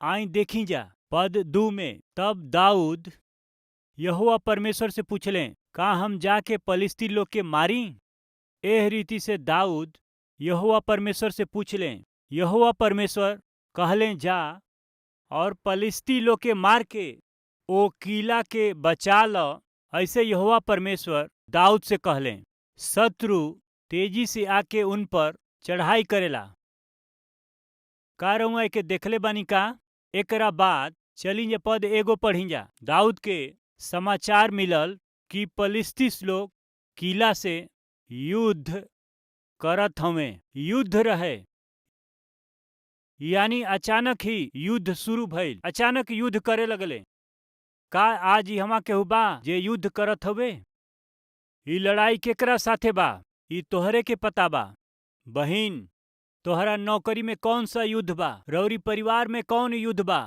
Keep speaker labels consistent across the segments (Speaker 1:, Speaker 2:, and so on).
Speaker 1: आई देखी जा पद 2 में, तब दाऊद यहोवा परमेश्वर से पूछलें, का हम जाके पलिस्ती लोग के मारी? एह रीति से दाऊद यहोवा परमेश्वर से पूछलें। यहोवा परमेश्वर कहलें, जा और पलिस्ती लोग के मार के ओ किला के बचा ल। ऐसे यहोवा परमेश्वर दाऊद से कहलें, शत्रु तेजी से आके उन पर चढ़ाई करेला। का रउआ के देखले बानी का? एकरा बाद चली जे पद 1 पढ़ी जा। दाऊद के समाचार मिलल कि पलिस्तीस लोग किला से युद्ध करत हमें। युद्ध रहे, यानी अचानक ही युद्ध शुरू भइल। अचानक युद्ध करे लगले। का आज यहाँ केहू बा जे युद्ध करत हवे? ई लड़ाई केकरा साथे बा? ई तोहरे के पता बा। बहिन, तोहरा नौकरी में कौन सा युद्ध बा? रौरी परिवार में कौन युद्ध बा?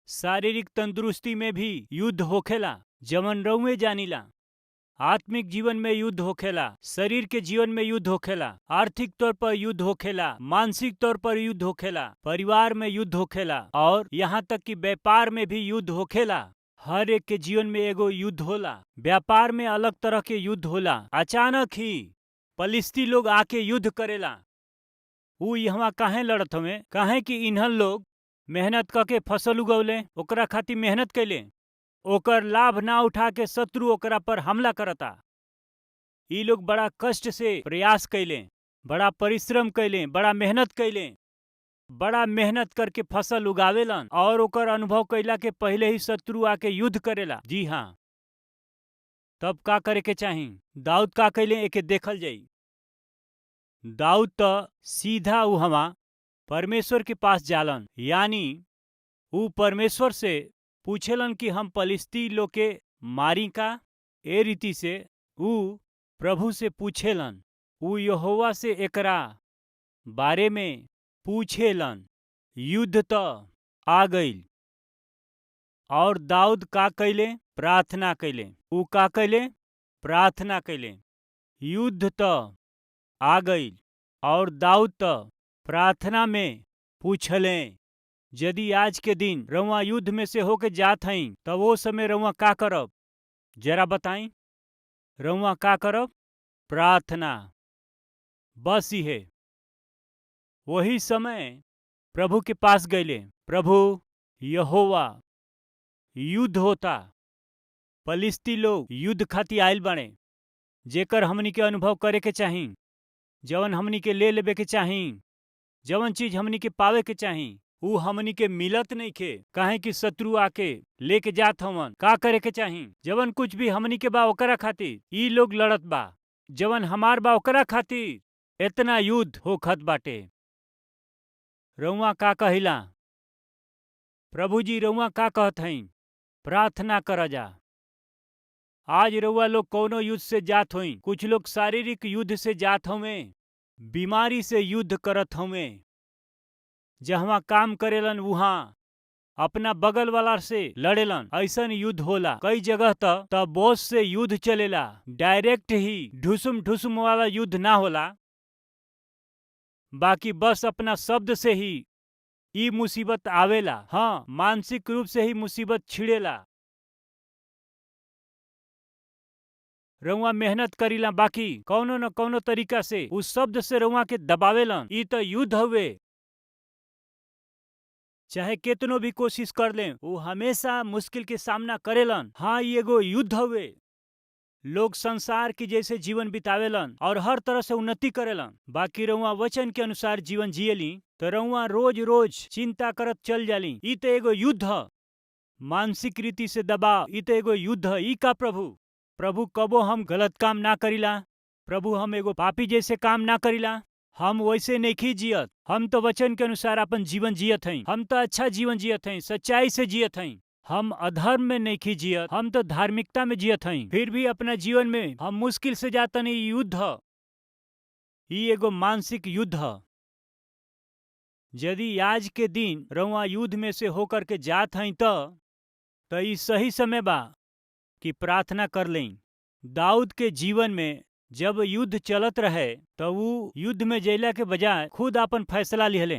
Speaker 1: शारीरिक तंदुरुस्ती में भी युद्ध होखेला, जवन रउए जानीला। आत्मिक जीवन में युद्ध होखेला, शरीर के जीवन में युद्ध होखेला, आर्थिक तौर पर युद्ध होखेला, मानसिक तौर पर युद्ध होखेला, परिवार में युद्ध होखेला, और यहाँ तक कि व्यापार में भी युद्ध होखेला। हर एक के जीवन में एगो युद्ध होला। व्यापार में अलग तरह के युद्ध होला। अचानक ही पलिस्ती लोग आके युद्ध करेला। ऊ यहाँ काहे लड़त हवे? काहे कि इन्हन लोग मेहनत करके फसल उगौले, ओकरा खातिर मेहनत कैले, ओकर लाभ ना उठा के शत्रु ओकरा पर हमला करता। ई लोग बड़ा कष्ट से प्रयास कैले, बड़ा परिश्रम कैले, बड़ा मेहनत कैले, बड़ा मेहनत करके फसल उगावेलन, और ओकर अनुभव कैला के पहले ही शत्रु आके युद्ध करेला। जी हाँ, तब का करे के चाही? दाऊद का कैले एके देखल जाई। दाऊद तो सीधा उहवा परमेश्वर के पास जालन, यानी ऊ परमेश्वर से पूछेलन कि हम पलिस्ती लोग के मारी का? ए रीति से ऊ प्रभु से पूछेलन। ऊ यहोवा से एकरा बारे में पूछेलन। युद्ध तो आ गईल, और दाऊद का कैले? प्रार्थना कैले। ऊ का कैले? प्रार्थना कैले। युद्ध तो आ गईल, और दाऊद तो प्रार्थना में पूछलें, यदि आज के दिन रउआ युद्ध में से होके जात हई तो वो समय रउआ का करब? जरा बताई, रउआ का करब? प्रार्थना। बस ही है। वही समय प्रभु के पास गईले, प्रभु यहोवा, युद्ध होता, पलिस्ती लोग युद्ध खातिर आइल बने, जेकर हमनी के अनुभव करे के चाही, जवन हमनी के ले लेबे के चाही, जवन चीज हमनी के पावे के चाही, ऊ हमनी के मिलत नहीं खे। काहे कि शत्रु आके लेके जात हवन। का करे के चाही? जवन कुछ भी हमनी के बा ओकरा खातिर ई लोग लड़त बा, जवन हमार बा ओकरा खातिर इतना युद्ध होखत बाटे। रउआ का कहिला? प्रभु जी रउआ का कहत हई? प्रार्थना कर जा। आज रउआ लोग कौनो युद्ध से जात होई। कुछ लोग शारीरिक युद्ध से जात हवे, बीमारी से युद्ध करत हवे। जहाँ काम करेलन वहाँ अपना बगल वाला से लड़ेलन। ऐसन युद्ध होला। कई जगह तो बॉस से युद्ध चलेला। डायरेक्ट ही ढुसुम ढुसुम वाला युद्ध ना होला, बाकी बस अपना शब्द से ही ई मुसीबत आवेला। हाँ, मानसिक रूप से ही मुसीबत छिड़ेला। रउआ मेहनत करीला, बाकी कौनो न कौनो तरीका से उस शब्द से रउआ के दबावेलन। ई तो युद्ध हवे। चाहे कितनो भी कोशिश कर लें, वो हमेशा मुश्किल के सामना करेलन। हाँ, ये एगो युद्ध हवे। लोग संसार की जैसे जीवन बितावेलन और हर तरह से उन्नति करेलन, बाकी रउआ वचन के अनुसार जीवन जियली तो रउआ रोज रोज चिंता करत चल जाली। ई तो एगो युद्ध ह। मानसिक रीति से दबाव, ई तो एगो युद्ध ह। ई का प्रभु कबो हम गलत काम ना करीला? प्रभु हम एगो पापी जैसे काम ना करीला? हम वैसे नहीं जियत। हम तो वचन के अनुसार अपन जीवन जियत हई। हम तो अच्छा जीवन जियत हई, सच्चाई से जियत हई। हम अधर्म में नहीं जियत, हम तो धार्मिकता में जियत हई। फिर भी अपना जीवन में हम मुश्किल से जाता नहीं। युद्ध ह। ई एगो मानसिक युद्ध ह। यदि आज के दिन रउआ युद्ध में से होकर के जात हई तो ई सही समय बा कि प्रार्थना कर लें। दाऊद के जीवन में जब युद्ध चलत रहे तो वो युद्ध में जैला के बजाय खुद अपन फैसला लिहले।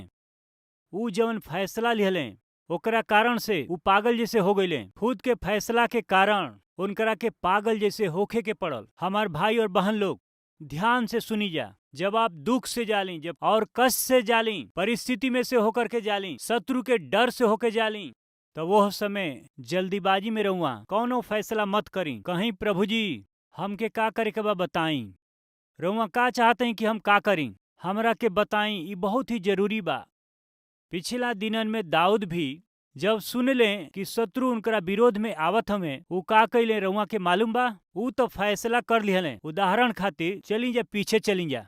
Speaker 1: ऊ जवन फैसला लिहले ओकरा कारण से ऊ पागल जैसे हो गईले। खुद के फैसला के कारण उनकरा के पागल जैसे होखे के पड़ल। हमार भाई और बहन लोग ध्यान से सुनी जा, जब आप दुख से जाली, जब और कष्ट से जाली, परिस्थिति में से होकर के जाली, शत्रु के डर से होके जाली, तो वो समय जल्दीबाजी में रहुआ कौनो फैसला मत करी। कहीं प्रभु जी हमके का करे के बा बताई, रहुआ का चाहते हैं कि हम का करी, हमरा के बताई, ये बहुत ही जरूरी बा। पिछला दिनन में दाऊद भी जब सुन ले कि शत्रु उनकरा विरोध में आवत हमें, ऊ का कइले रहुआ के मालूम बा? ऊ तो फैसला कर लिहले। उदाहरण खातिर चली जा, पीछे चली जा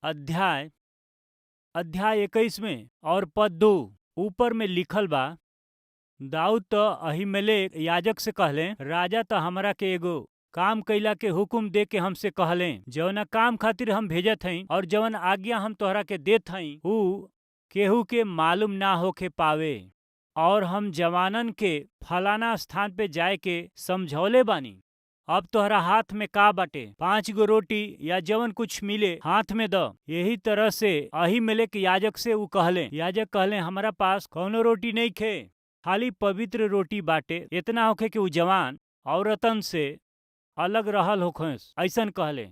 Speaker 1: अध्याय 21 में और पद 2 ऊपर में लिखल बा। दाऊद तो अहीमेलेक याजक से कहले, राजा तो हमरा के एगो काम कैला के हुक्म दे के हमसे कहले, जवना काम खातिर हम भेजत हई और जवन आज्ञा हम तोहरा के देत हई ऊ केहू के मालूम ना होके पावे। और हम जवानन के फलाना स्थान पे जाए के समझौले बानी। अब तोहरा हाथ में का बाटे? 5 गो रोटी या जवन कुछ मिले हाथ में द। यही तरह से अहीमेलेक याजक से ऊ कहले। याजक कहले, हमरा पास कौनो रोटी नहीं खे, खाली पवित्र रोटी बाटे। इतना होखे कि ऊ जवान औरतन से अलग रहल होखस, ऐसन कहले।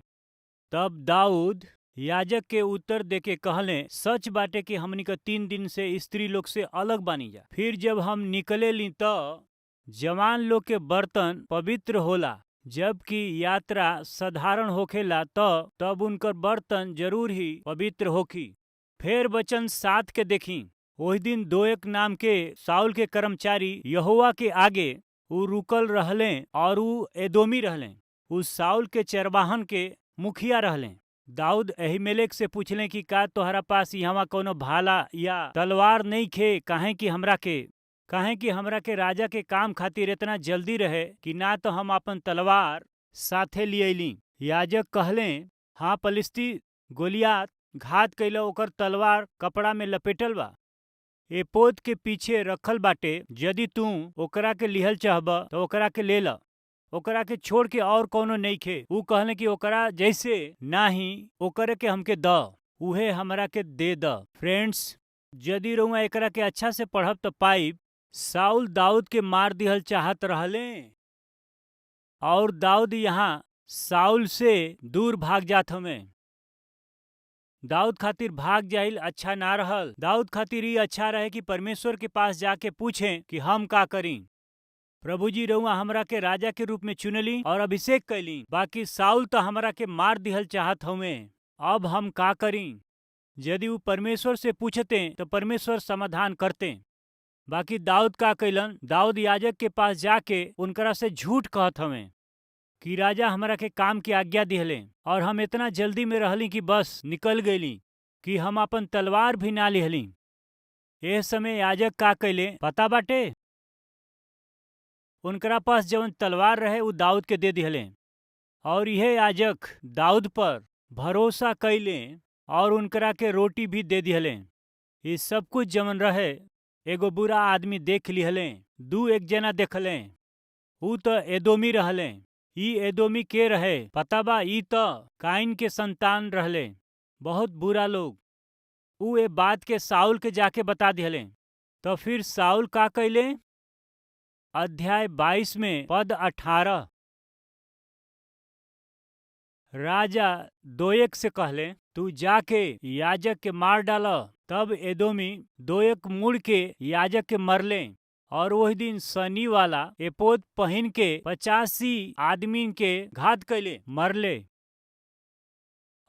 Speaker 1: तब दाऊद याजक के उत्तर देके कहले, सच बाटे कि हमनी का 3 दिन से स्त्री लोग से अलग बानी जा। फिर जब हम निकले ली तो जवान लोग के बर्तन पवित्र होला, जबकि यात्रा साधारण होखेला तब उनकर बर्तन जरूर ही पवित्र होखी। फिर वचन 7 के देखी। वही दिन दोएक नाम के साउल के कर्मचारी यहोवा के आगे ऊ रुकल रहले और ऊ एदोमी रहले। ऊ साउल के चरवाहन के मुखिया रहले। दाऊद अहीमेलेक से पूछले कि का तोहरा पास यहाँ कोनो भाला या तलवार नहीं खे? काहे कि हमरा के राजा के काम खातिर इतना जल्दी रहे कि ना तो हम अपन तलवार साथे लियली। याजक कहले, हाँ, पलिस्ती गोलियात घात कैला, ओकर तलवार कपड़ा में लपेटल बा, एपोद के पीछे रखल बाटे। यदि तू ओकरा के लिहल चाहब तो ओकरा के ले ल, ओकरा के छोड़ के और कोनो नहीं खे। ऊ कहले कि ओकरा जैसे नाही ओकरे के हमके द, उहे हमरा के दे द। फ्रेंड्स, यदि रउआ एकरा के अच्छा से पढ़ब तो पाइब, साउल दाऊद के मार दिहल चाहत रहले और दाऊद यहाँ साउल से दूर भाग जात हमें। दाऊद खातिर भाग जाइल अच्छा ना रहल। दाऊद खातिर ही अच्छा रहे कि परमेश्वर के पास जाके पूछें कि हम का करी। प्रभु जी रउआ हमरा के राजा के रूप में चुनली और अभिषेक कैली, बाकी साउल तो हमरा के मार दिहल चाहत हमें। अब हम का करी? यदि वो परमेश्वर से पूछते तो परमेश्वर समाधान करते। बाकी दाऊद का कैलन? दाऊद याजक के पास जाके उनकरा से झूठ कहत हमें कि राजा हमरा के काम की आज्ञा दिहले और हम इतना जल्दी में रहली कि बस निकल गईली कि हम अपन तलवार भी ना लिहली। एह समय याजक का कैले पता बाटे? उनकरा पास जवन तलवार रहे वो दाऊद के दे दिहले और यह याजक दाऊद पर भरोसा कैले और उनकरा के रोटी भी दे दिहले। ये सब कुछ जवन रहे एगो बुरा आदमी देख लिहले। 2 एक जना देखले, ऊ तो एदोमी रहले। ई एदोमी के रहे पता बा? ई तो काइन के संतान रहले, बहुत बुरा लोग। ऊ ए बात के साउल के जाके बता दिहले। तो फिर साउल का कैले? अध्याय 22 में पद 18। राजा दोएक से कहले, तू जाके याजक के मार डाल। तब एदोमी दोएक मुड़ के याजक के मरले और वही दिन सनी वाला एपोद पहन के 85 आदमी के घात कैले, मरले।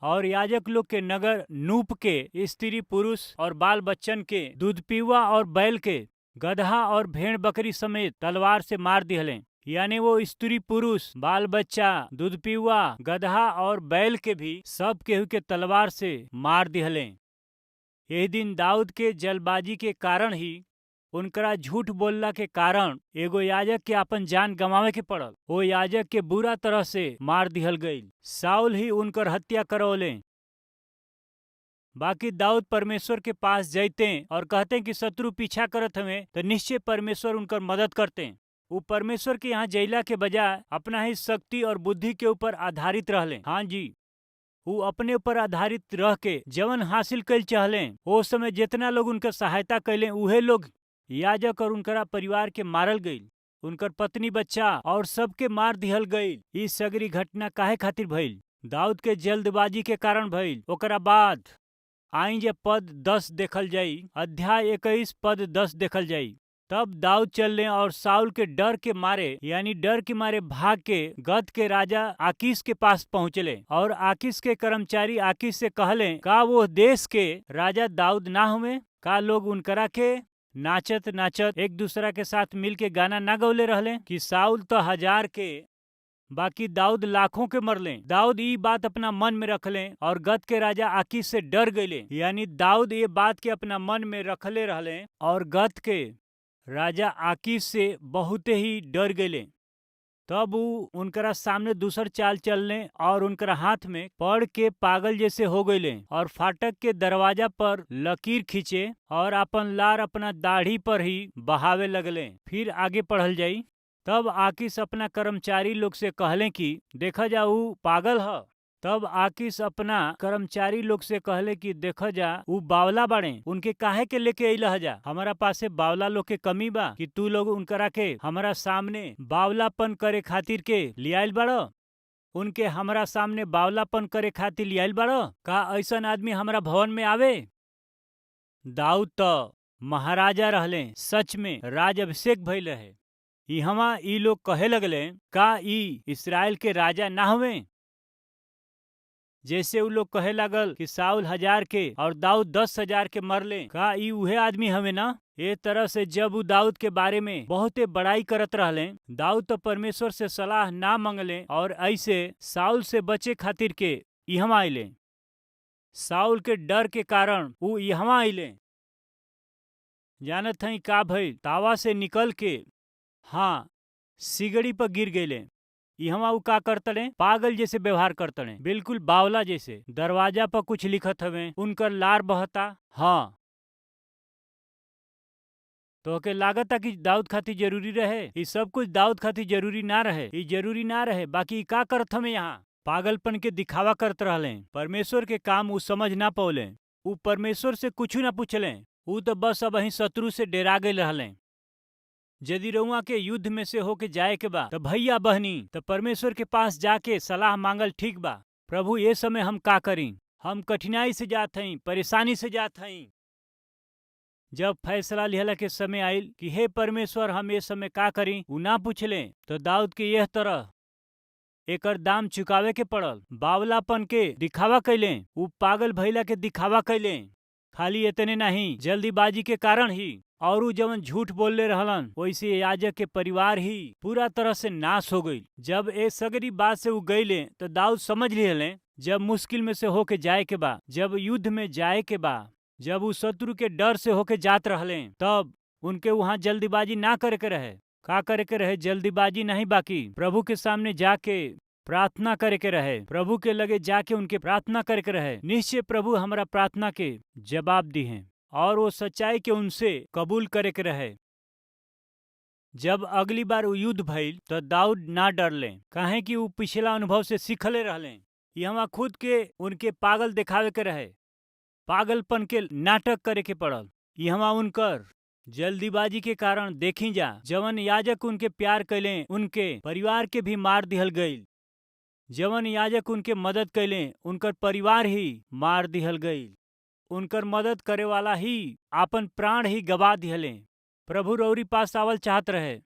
Speaker 1: और याजक लोग के नगर नूप के स्त्री पुरुष और बाल बच्चन के, दूध पीवा और बैल के, गधा और भेड़ बकरी समेत तलवार से मार दिहले। यानी वो स्त्री पुरुष, बाल बच्चा, दूध पीवा, गधा और बैल के भी सब केहू के तलवार से मार दिहले। यही दिन दाऊद के जलबाजी के कारण ही, उनकरा झूठ बोलला के कारण एगो याजक के अपन जान गंवावे के पड़ल। वो याजक के बुरा तरह से मार दिहल गईल। साउल ही उनकर हत्या करौले। बाकी दाऊद परमेश्वर के पास जाते और कहते कि शत्रु पीछा करत हमें तो निश्चय परमेश्वर उनकर मदद करते। वो परमेश्वर के यहाँ जैला के बजाय अपना ही शक्ति और बुद्धि के ऊपर आधारित रहले। हाँ जी, वो अपने ऊपर आधारित रह के जवन हासिल कल चाहले, ओ समय जितना लोग उनका सहायता कैले उहे लोग याजक और उनकरा परिवार के मारल गई, उनकर पत्नी बच्चा और सबके मार दिहल गई। ई सगरी घटना काहे खातिर भइल? दाऊद के जल्दबाजी के कारण भइल। ओकरा बाद आई जे पद 10 देखल जाई, अध्याय 21 पद 10 देखल जाई। तब दाऊद चलने और साउल के डर के मारे यानी डर के मारे भाग के गत के राजा आकीश के पास पहुंचले और आकीश के कर्मचारी आकीश से कहले, का वो देश के राजा दाऊद ना हुए? का लोग उनकरा के नाचत नाचत एक दूसरा के साथ मिल के गाना ना गौले रहले कि साउल तो 1000 के बाकी दाऊद लाखों के मरले। दाऊद ये बात अपना मन में रखले और गत के राजा आकीश से डर गईले, यानी दाऊद ये बात के अपना मन में रखले रहले और गत के राजा आकीश से बहुते ही डर गईले। तब वो उनकरा सामने दूसर चाल चलने और उनकरा हाथ में पड़ के पागल जैसे हो गईले और फाटक के दरवाजा पर लकीर खींचे और अपन लार अपना दाढ़ी पर ही बहावे लगले। फिर आगे पढ़ल जाई। तब आकीश अपना कर्मचारी लोग से कहले कि देखा जा ऊ पागल ह। तब आकीश अपना कर्मचारी लोग से कहले कि देखा जा ऊ बावला बाड़े, उनके काहे के लेके अइला जा? हमारा पासे बावला लोग के कमी बा कि तू लोग उनकरा के हमारा सामने बावलापन करे खातिर के लियाइल बाड़ो? उनके हमारा सामने बावलापन करे खातिर लियाइल बाड़ो? का ऐसन आदमी हमारा भवन में आवे? दाऊद तो महाराजा रहले, सच में राज अभिषेक भइल रहे। इहवा ई लोग कहे लगले, का ई इस्राएल के राजा ना हुए? जैसे उ लोग कहे लागल कि साउल 1000 के और दाऊद 10,000 के मरले, का ई उहे आदमी हवे ना? ए तरह से जब उ दाऊद के बारे में बहुते बड़ाई करत रहले, दाऊद तो परमेश्वर से सलाह ना मंगले और ऐसे साउल से बचे खातिर के इहवा आइले। साउल के डर के कारण उ इहवा आइले। जानत हई का भइल? तावा से निकल के सिगड़ी पर गिर गईले। इहवा उ का करतड़े? पागल जैसे व्यवहार करतड़े, बिल्कुल बावला जैसे। दरवाजा पर कुछ लिखत हवे, उनकर लार बहता। तो के लागता कि दाऊद खातिर जरूरी रहे? ये सब कुछ दाऊद खातिर जरूरी ना रहे, ये जरूरी ना रहे। बाकी का करत हमें यहाँ पागलपन के दिखावा करत रहले। परमेश्वर के काम उ समझ ना पौले। उ परमेश्वर से कुछ ना पूछले, उ तो बस अब ही शत्रु से डेरा गए रहले। यदि रउआ के युद्ध में से होके जाए के बा तो भैया बहनी तो परमेश्वर के पास जाके सलाह मांगल ठीक बा। प्रभु ये समय हम का करी? हम कठिनाई से जात हई, परेशानी से जात हई। जब फैसला लिहला के समय आइल कि हे परमेश्वर हम ये समय का करी, उ ना पूछले, तो दाऊद के यह तरह एकर दाम चुकावे के पड़ल। बावलापन के दिखावा कैले, उ पागल भैला के दिखावा कैले। खाली इतने नहीं, जल्दीबाजी के कारण ही और उ जवन झूठ बोलले रहलन, वैसे याजक के परिवार ही पूरा तरह से नाश हो गई। जब ए सगरी बात से उ गईले तो दाऊद समझ लिहले जब मुश्किल में से होके जाए के बा, जब युद्ध में जाए के बा, जब उ शत्रु के डर से होके जात रहले, तब उनके वहां जल्दीबाजी ना करे के रहे। का करे के रहे? जल्दीबाजी नहीं, बाकी प्रभु के सामने जाके प्रार्थना करे के रहे। प्रभु के लगे जाके उनके प्रार्थना करे के रहे। निश्चय प्रभु हमारा प्रार्थना के जवाब दी हैं और वो सच्चाई के उनसे कबूल करे के रहे। जब अगली बार वो युद्ध भइल तो दाऊद ना डरले, काहे कि वो पिछला अनुभव से सीखले रहले। यहाँ खुद के उनके पागल दिखावे के रहे, पागलपन के नाटक करे के पड़ल। यहाँ उनकर जल्दीबाजी के कारण देखी जा जवन याजक उनके प्यार कैले, उनके परिवार के भी मार दिहल गई। जवन याजक उनके मदद कैले, उनकर परिवार ही मार दिहल गई। उनकर मदद करे वाला ही आपन प्राण ही गवा दिहले। प्रभु रौरी पास आवल चाहत रहे।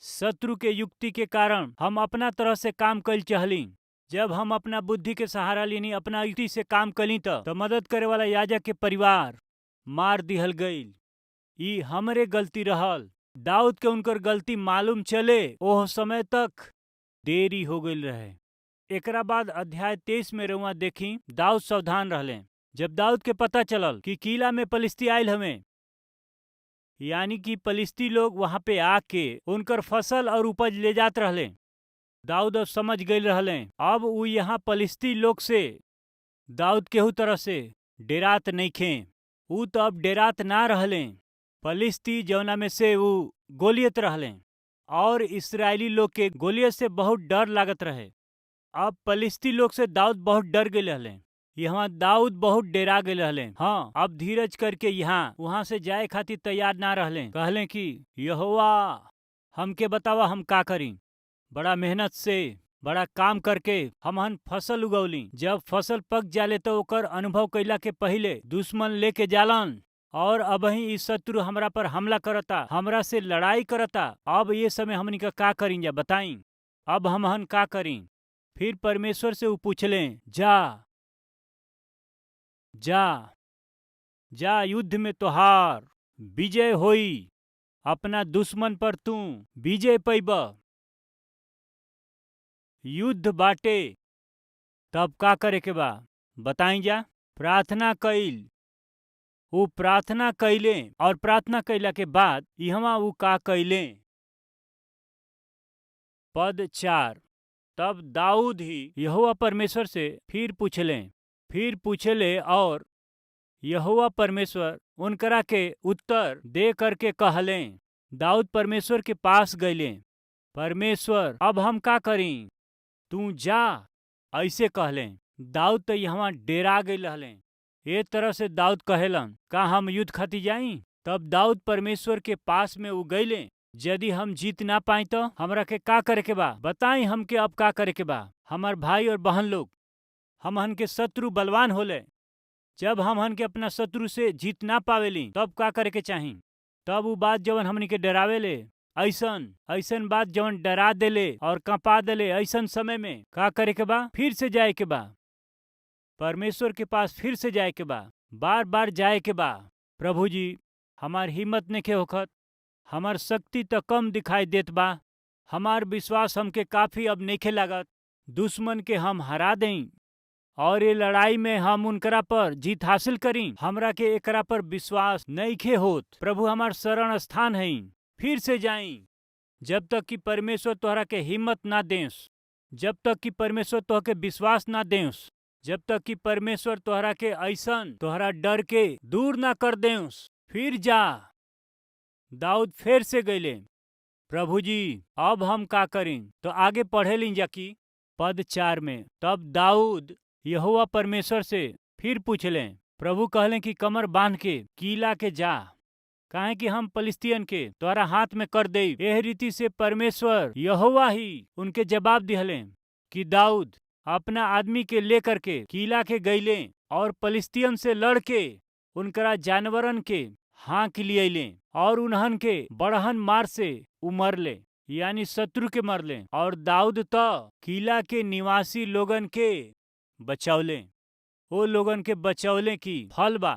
Speaker 1: शत्रु के युक्ति के कारण हम अपना तरह से काम कल चाहली। जब हम अपना बुद्धि के सहारा लेनी, अपना युक्ति से काम कली तो मदद करे वाला याजक के परिवार मार दिहल गई। ई हमरे गलती रहल। दाऊद के उनकर गलती मालूम चले ओह समय तक देरी हो गई रहे। एकरा बाद अध्याय 23 में रउआ देखी दाऊद सावधान रहले। जब दाऊद के पता चलल कि किला में पलिस्ती आयल हमें, यानी कि पलिस्ती लोग वहां पे आके उनकर फसल और उपज ले जात रहले, दाऊद अब समझ गए रहले अब वो यहाँ पलिस्ती लोग से दाऊद केहू तरह से डेरात नहीं खे। ऊ तो अब डेरात ना रहले। पलिस्ती जौना में से वो गोलियत रहले और इस्राएली लोग के गोलियत से बहुत डर लागत रहे। अब पलिस्ती लोग से दाऊद बहुत डर गए रहले। यहाँ दाऊद बहुत डेरा गए रहले। हाँ, अब धीरज करके यहाँ वहां से जाए खातिर तैयार ना रहले। कहले कि यहोवा हमके बतावा हम का करी। बड़ा मेहनत से बड़ा काम करके हमहन फसल उगौली। जब फसल पक जाले तो ओकर अनुभव कैला के पहिले दुश्मन लेके जालन और अबही ई शत्रु हमरा पर हमला करता, हमरा से लड़ाई करता। अब ये समय हमनी का करी जा बताई। अब हमहन का करी। फिर परमेश्वर से वो पूछले, जा जा जा युद्ध में तोहार विजय होई, अपना दुश्मन पर तू विजय पैब। युद्ध बाटे तब का करे के बा बताई जा। प्रार्थना कैल, वो प्रार्थना कैले और प्रार्थना कैला के बाद इहवा वो का कैले। पद 4, तब दाऊद ही यहोवा परमेश्वर से फिर पूछले और यहोवा परमेश्वर उनकरा के उत्तर दे करके कहले। दाऊद परमेश्वर के पास गईले। परमेश्वर अब हम का करी, तू जा ऐसे कहले। दाऊद तो यहाँ डेरा गई रहले। ए तरह से दाऊद कहेलन, का हम युद्ध खातिर जाई। तब दाऊद परमेश्वर के पास में उ गईले। यदि हम जीत ना पाई तो हमरा के का करे के बा बताई। हमके अब का करे के बा। हमार भाई और बहन लोग, हमहन के शत्रु बलवान होले। जब हमहन के अपना शत्रु से जीत ना पावेली तब का करे के चाही। तब वो बात जवन हमनी के डरावेले, ऐसन बात जवन डरा देले और कंपा देले, ऐसन समय में का करे के बा, फिर से जाए के बा। परमेश्वर के पास फिर से जाए के बा, बार बार जाए के बा। प्रभु जी, हमार हिम्मत नइखे होखत, हमार शक्ति तो कम दिखाई देत बा, हमार विश्वास हमके काफी अब नइखे लागत। दुश्मन के हम हरा दें और ये लड़ाई में हम उनकरा पर जीत हासिल करी। हमरा के एकरा पर विश्वास नइखे होत। प्रभु हमार शरण स्थान है, फिर से जाई। जब तक कि परमेश्वर तोहरा के हिम्मत ना देस, जब तक कि परमेश्वर तोहरा के विश्वास ना देस, जब तक कि परमेश्वर तोहरा के ऐसन तोहरा डर के दूर ना कर देस, फिर जा। दाऊद फिर से गईले। प्रभु जी, अब हम का करी। तो आगे पढ़े ली जाकी पद 4 में, तब दाऊद यहोवा परमेश्वर से फिर पूछले। प्रभु कहले कि कमर बांध के कीला के जा, काहे कि हम पलिस्तियन के तोरा हाथ में कर दे। एह रीति से परमेश्वर यहोवा ही उनके जवाब दिहले कि दाऊद अपना आदमी के लेकर के कीला के गईले और पलिस्तियन से लड़ के उनकरा जानवरन के हाँक लियले और उन्हन के बड़हन मार से उमरले, यानी शत्रु के मरले। और दाऊद तो कीला के निवासी लोगन के बचौले। वो लोगन के बचौले की फल बा।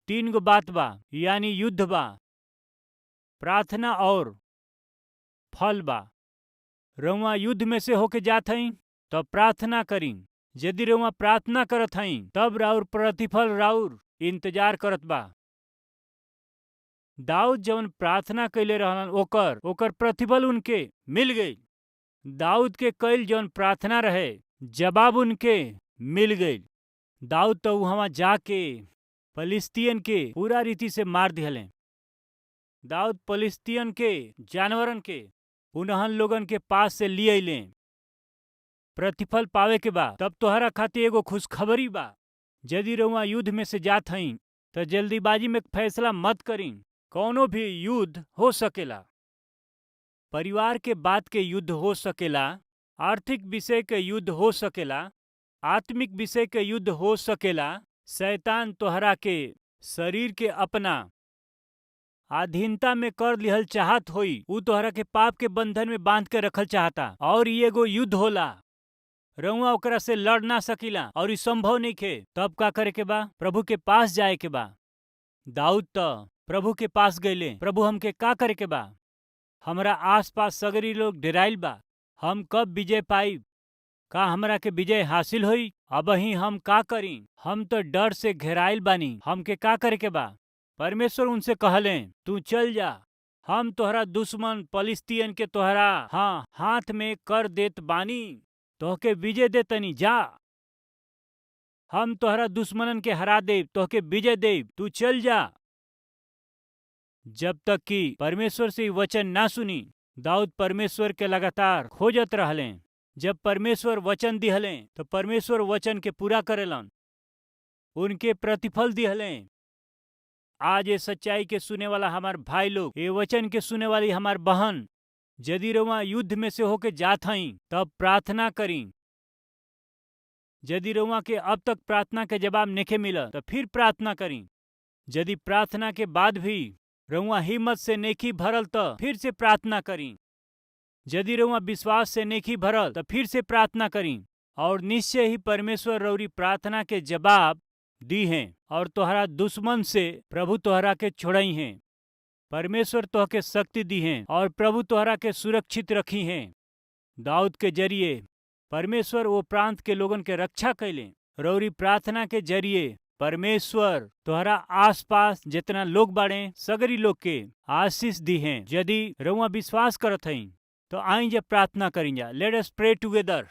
Speaker 1: 3 गो बात बा, यानी युद्ध बा, प्रार्थना और फल बा। रउआ युद्ध में से होके जात हई तो प्रार्थना करी। यदि रउआ प्रार्थना करत हई तब राउर प्रतिफल राउर इंतजार करत बा। दाऊद जवन प्रार्थना कैले रहलन ओकर प्रतिफल उनके मिल गई। दाऊद के कैल जवन प्रार्थना रहे जवाब उनके मिल गई। दाऊद तो वहां जाके पलिस्तियन के पूरा रीति से मार दिहले। दाऊद पलिस्तियन के जानवरन के उन्हन लोगन के पास से लिए अइले। प्रतिफल पावे के बा तब तोहरा खातिर एगो खुशखबरी बा। यदि रउआ युद्ध में से जात हई तो जल्दीबाजी में फैसला मत करी। कौनो भी युद्ध हो सकेला, परिवार के बात के युद्ध हो सकेला, आर्थिक विषय के युद्ध हो सकेला, आत्मिक विषय के युद्ध हो सकेला। शैतान तोहरा के शरीर के अपना अधीनता में कर लिहल चाहत होई। उ तोहरा के पाप के बंधन में बांध के रखल चाहता और ये एगो युद्ध होला। रउआ ओकरा से लड़ ना सकीला और ई संभव नइखे। तब का करे के बा, प्रभु के पास जाए के बा। दाऊद तो प्रभु के पास गईले। प्रभु हमके का करे के बा, हमरा आसपास सगरी लोग डेराइल बा, हम कब विजय पाई, का हमरा के विजय हासिल होई। अबही हम का करी, हम तो डर से घेराइल बानी, हमके का करे के बा। परमेश्वर उनसे कहले, तू चल जा, हम तोहरा दुश्मन पलिस्तियन के तोहरा हाथ में कर देत बानी, तोहके विजय दे तनी जा। हम तोहरा दुश्मनन के हरा देब, तोहके विजय देब, तू चल जा। जब तक कि परमेश्वर से वचन ना सुनी दाऊद परमेश्वर के लगातार खोजत रहले। जब परमेश्वर वचन दिहलें तो परमेश्वर वचन के पूरा करेलन, उनके प्रतिफल दिहलें। आज ये सच्चाई के सुने वाला हमार भाई लोग, ये वचन के सुने वाली हमार बहन, यदि रउआ युद्ध में से होके जात हई तब प्रार्थना करी। यदि रउआ के अब तक प्रार्थना के जवाब नेखे मिला तो फिर प्रार्थना करी। यदि प्रार्थना के बाद भी रउआ हिम्मत से नेकी भरल तो फिर से प्रार्थना करी। यदि रउआ विश्वास से नेकी भरल तो फिर से प्रार्थना करी, और निश्चय ही परमेश्वर रउरी प्रार्थना के जवाब दी हैं और तोहरा दुश्मन से प्रभु तोहरा के छोड़ई हैं। परमेश्वर तोह के शक्ति दी हैं और प्रभु तोहरा के सुरक्षित रखी हैं। दाऊद के जरिए परमेश्वर वो प्रांत के लोगन के रक्षा कैले। रउरी प्रार्थना के जरिए परमेश्वर तोहरा आसपास जितना लोग बाड़े सगरी लोग के आशीष दी हैं। यदि रउआ विश्वास करत हई तो आई जब प्रार्थना करी जा। Let us pray together.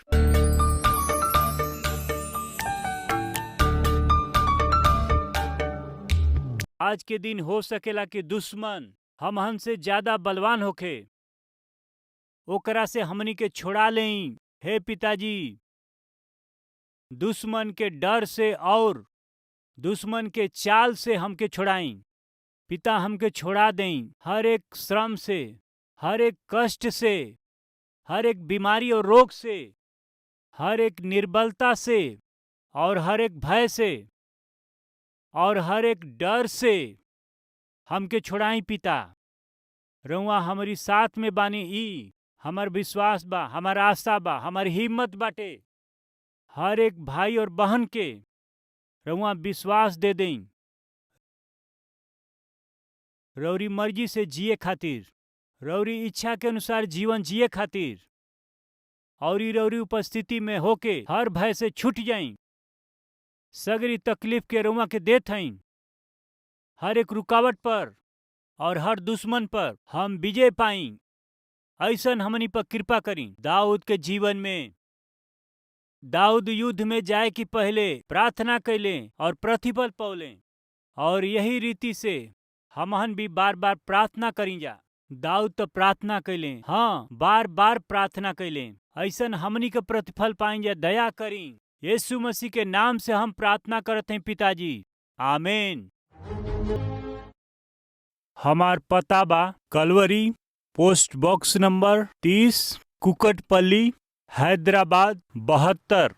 Speaker 1: आज के दिन हो सकेला कि दुश्मन हमहन से ज्यादा बलवान होखे, ओकरा से हमनी के छोड़ा लें। हे पिताजी, दुश्मन के डर से और दुश्मन के चाल से हमके छोड़ाई। पिता हमके छोड़ा दें हर एक श्रम से, हर एक कष्ट से, हर एक बीमारी और रोग से, हर एक निर्बलता से और हर एक भय से और हर एक डर से हमके छोड़ाई। पिता रउआ हमारी साथ में बानी, ई हमार विश्वास बा, हमार आशा बा, हमार हिम्मत बाटे। हर एक भाई और बहन के रउआ विश्वास दे दें रउरी मर्जी से जिए खातिर, रउरी इच्छा के अनुसार जीवन जिए खातिर, और ई रउरी उपस्थिति में होके हर भय से छूट जाई। सगरी तकलीफ के रउआ के देत हई। हर एक रुकावट पर और हर दुश्मन पर हम विजय पाई, ऐसन हमनी पर कृपा करी। दाऊद के जीवन में दाऊद युद्ध में जाए कि पहले प्रार्थना कैले और प्रतिफल पौले, और यही रीति से हमहन भी बार बार प्रार्थना करी जा। दाऊद तो प्रार्थना कैले, हाँ बार बार प्रार्थना कैले, ऐसन हमनी के प्रतिफल पाई जा। दया करी, यीशु मसीह के नाम से हम प्रार्थना करते हैं पिताजी, आमीन। हमार पता बा Calvary, post box number 30, Kukatpally, Hyderabad 72।